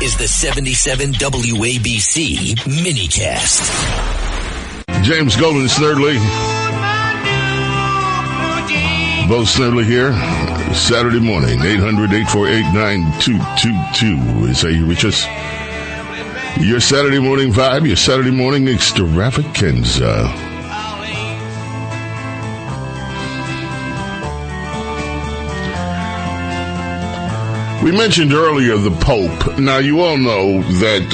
is the 77 WABC minicast. James Golden Snerdley. Bo Snerdley here. Saturday morning, 800-848-9222 is how you reach us. Your Saturday morning vibe, your Saturday morning extravaganza. We mentioned earlier the Pope. Now, you all know that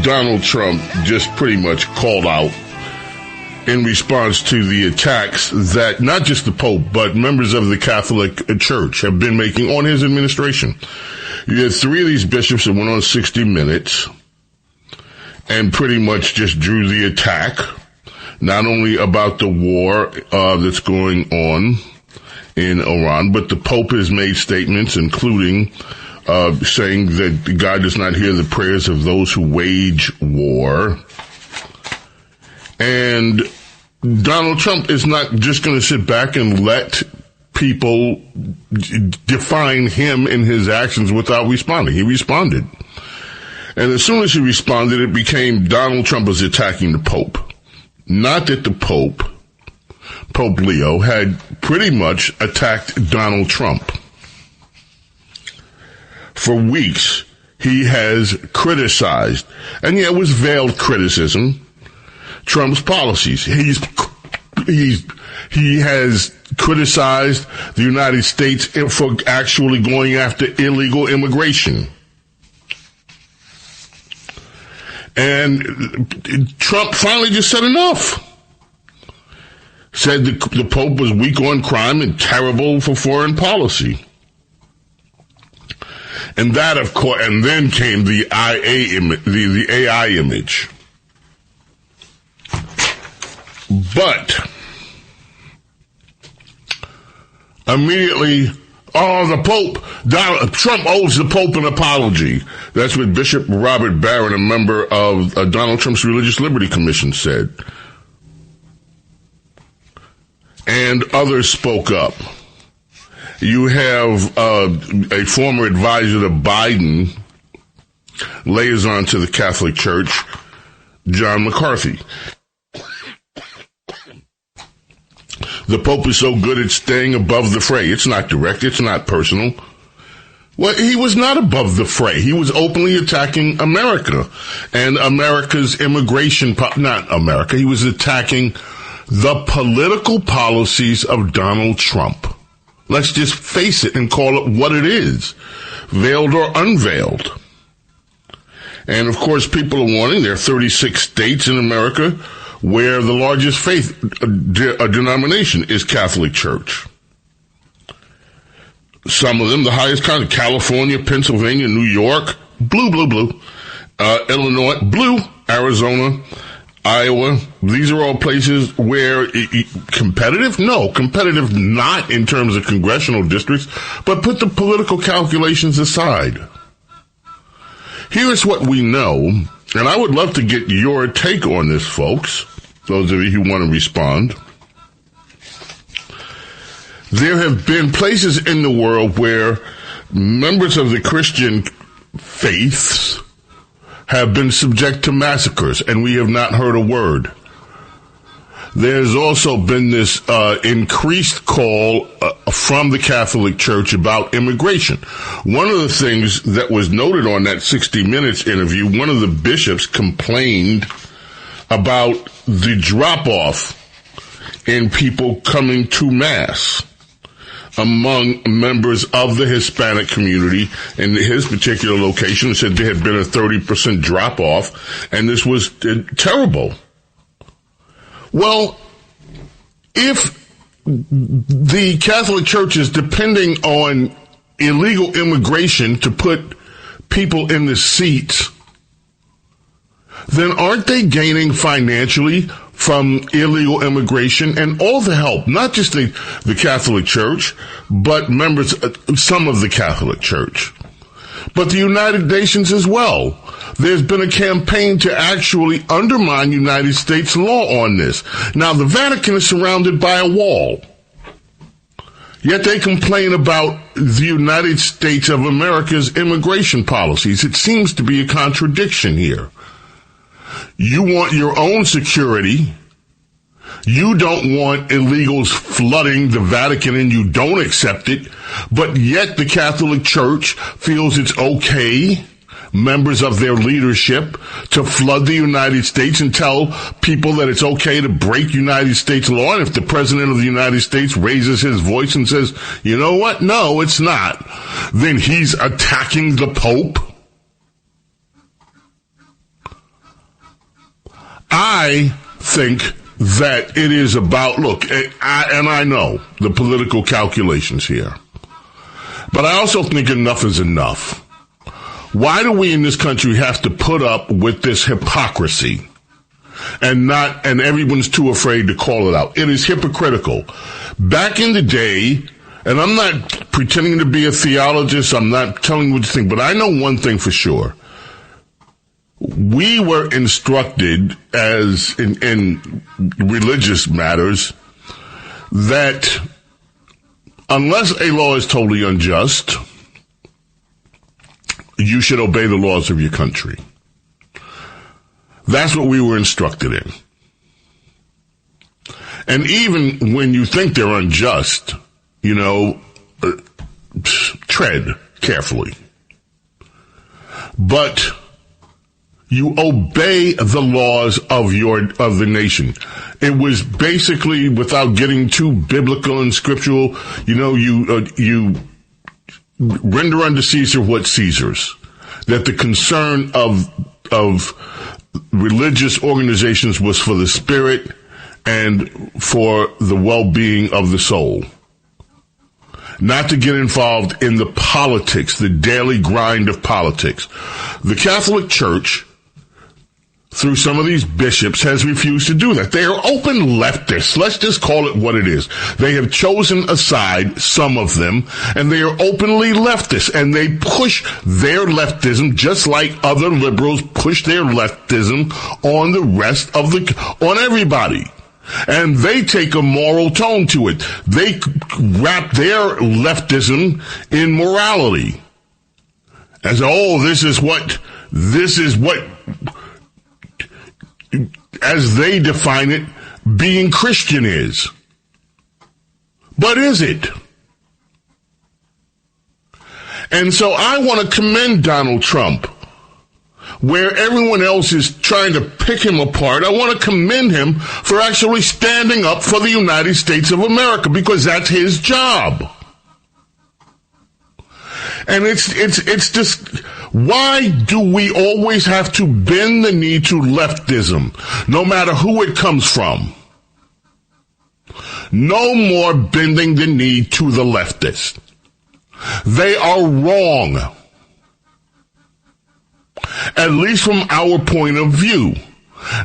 Donald Trump just pretty much called out in response to the attacks that not just the Pope, but members of the Catholic Church have been making on his administration. You had three of these bishops that went on 60 Minutes and pretty much just drew the attack, not only about the war that's going on in Iran, but the Pope has made statements, including saying that God does not hear the prayers of those who wage war. And Donald Trump is not just going to sit back and let people define him and his actions without responding. He responded. And as soon as he responded, it became Donald Trump was attacking the Pope. Not that the Pope Leo, had pretty much attacked Donald Trump. For weeks, he has criticized, and yet it was veiled criticism, Trump's policies. He has criticized the United States for actually going after illegal immigration. And Trump finally just said enough. Said the Pope was weak on crime and terrible for foreign policy. And that, of course, and then came the AI image. But immediately, the Pope, Trump owes the Pope an apology. That's what Bishop Robert Barron, a member of Donald Trump's Religious Liberty Commission, said. And others spoke up. You have a former advisor to Biden, liaison to the Catholic Church, John McCarthy. The Pope is so good at staying above the fray. It's not direct. It's not personal. Well, he was not above the fray. He was openly attacking America and America's immigration. He was attacking the political policies of Donald Trump. Let's just face it and call it what it is, veiled or unveiled. And of course, people are warning there are 36 states in America where the largest faith denomination is Catholic Church. Some of them, the highest kind of California, Pennsylvania, New York, blue. Illinois, blue, Arizona, Iowa. These are all places where competitive? No, competitive not in terms of congressional districts, but put the political calculations aside. Here's what we know, and I would love to get your take on this, folks, those of you who want to respond. There have been places in the world where members of the Christian faiths have been subject to massacres, and we have not heard a word. There's also been this increased call from the Catholic Church about immigration. One of the things that was noted on that 60 Minutes interview, one of the bishops complained about the drop-off in people coming to Mass among members of the Hispanic community in his particular location. Said there had been a 30% drop-off, and this was terrible. Well, if the Catholic Church is depending on illegal immigration to put people in the seats, then aren't they gaining financially from illegal immigration and all the help, not just the Catholic Church, but members, some of the Catholic Church, but the United Nations as well? There's been a campaign to actually undermine United States law on this. Now, the Vatican is surrounded by a wall. Yet they complain about the United States of America's immigration policies. It seems to be a contradiction here. You want your own security. You don't want illegals flooding the Vatican, and you don't accept it. But yet the Catholic Church feels it's okay, members of their leadership, to flood the United States and tell people that it's okay to break United States law. And if the President of the United States raises his voice and says, you know what? No, it's not. Then he's attacking the Pope. I think that it is about, look, I know the political calculations here, but I also think enough is enough. Why do we in this country have to put up with this hypocrisy and everyone's too afraid to call it out? It is hypocritical. Back in the day, and I'm not pretending to be a theologist, I'm not telling you what to think, but I know one thing for sure. We were instructed as in religious matters that unless a law is totally unjust, you should obey the laws of your country. That's what we were instructed in. And even when you think they're unjust, tread carefully. But you obey the laws of the nation. It was basically, without getting too biblical and scriptural, you render unto Caesar what Caesar's. That the concern of religious organizations was for the spirit and for the well-being of the soul. Not to get involved in the politics, the daily grind of politics. The Catholic Church, through some of these bishops, has refused to do that. They are open leftists. Let's just call it what it is. They have chosen a side, some of them, and they are openly leftists, and they push their leftism just like other liberals push their leftism on the rest of on everybody. And they take a moral tone to it. They wrap their leftism in morality. As, this is what, as they define it, being Christian is. But is it? And so I want to commend Donald Trump. Where everyone else is trying to pick him apart, I want to commend him for actually standing up for the United States of America, because that's his job. And it's just, why do we always have to bend the knee to leftism, no matter who it comes from? No more bending the knee to the leftists. They are wrong. At least from our point of view.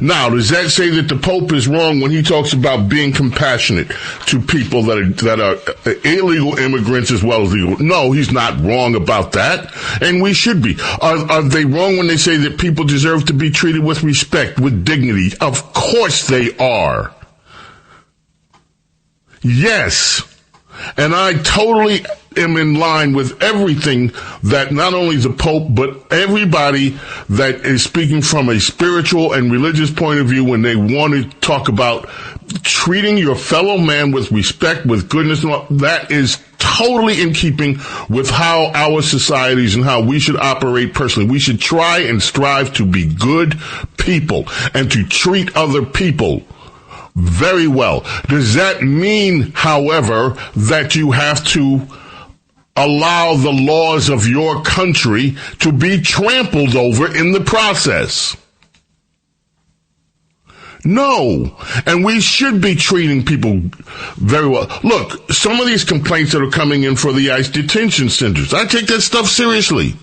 Now, does that say that the Pope is wrong when he talks about being compassionate to people that are illegal immigrants as well as legal? No, he's not wrong about that, and we should be. Are they wrong when they say that people deserve to be treated with respect, with dignity? Of course they are. Yes. And I totally am in line with everything that not only the Pope, but everybody that is speaking from a spiritual and religious point of view when they want to talk about treating your fellow man with respect, with goodness. That is totally in keeping with how our societies and how we should operate personally. We should try and strive to be good people and to treat other people very well. Does that mean, however, that you have to allow the laws of your country to be trampled over in the process? No. And we should be treating people very well. Look, some of these complaints that are coming in for the ICE detention centers, I take that stuff seriously.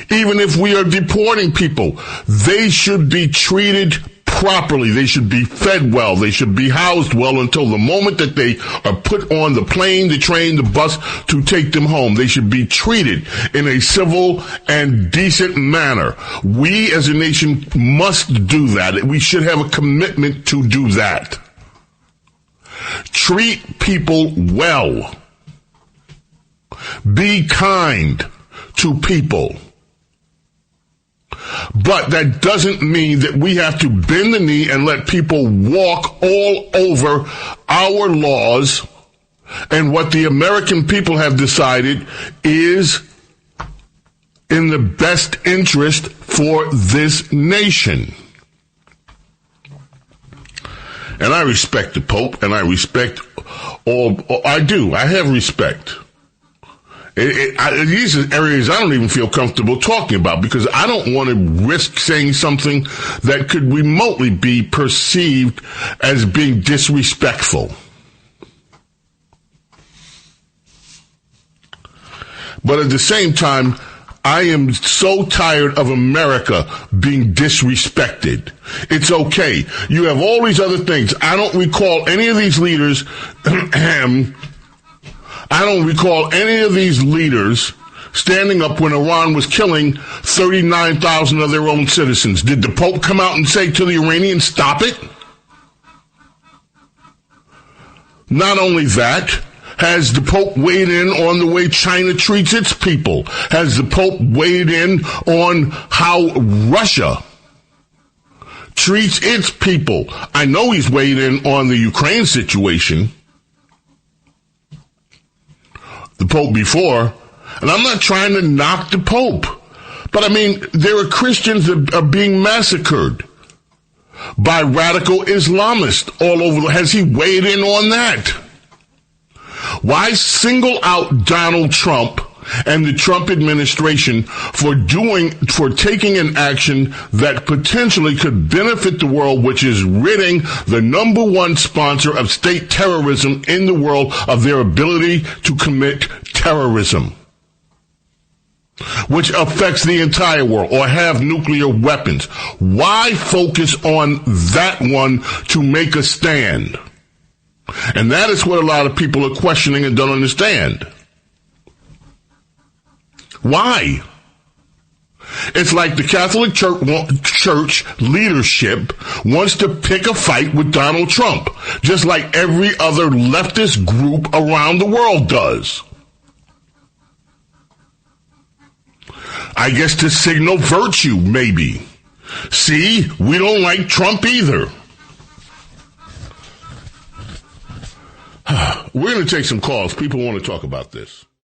Even if we are deporting people, they should be treated properly. They should be fed well. They should be housed well until the moment that they are put on the plane, the train, the bus to take them home. They should be treated in a civil and decent manner. We as a nation must do that. We should have a commitment to do that. Treat people well. Be kind to people. But that doesn't mean that we have to bend the knee and let people walk all over our laws and what the American people have decided is in the best interest for this nation. And I respect the Pope, and I respect I do. I have respect. These are areas I don't even feel comfortable talking about because I don't want to risk saying something that could remotely be perceived as being disrespectful. But at the same time, I am so tired of America being disrespected. It's okay. You have all these other things. I don't recall any of these leaders standing up when Iran was killing 39,000 of their own citizens. Did the Pope come out and say to the Iranians, stop it? Not only that, has the Pope weighed in on the way China treats its people? Has the Pope weighed in on how Russia treats its people? I know he's weighed in on the Ukraine situation. The Pope before, and I'm not trying to knock the Pope, but I mean, there are Christians that are being massacred by radical Islamists all over. Has he weighed in on that? Why single out Donald Trump and the Trump administration for taking an action that potentially could benefit the world, which is ridding the number one sponsor of state terrorism in the world of their ability to commit terrorism, which affects the entire world, or have nuclear weapons? Why focus on that one to make a stand? And that is what a lot of people are questioning and don't understand. Why? It's like the Catholic Church leadership wants to pick a fight with Donald Trump, just like every other leftist group around the world does. I guess to signal virtue, maybe. See, we don't like Trump either. We're going to take some calls. People want to talk about this.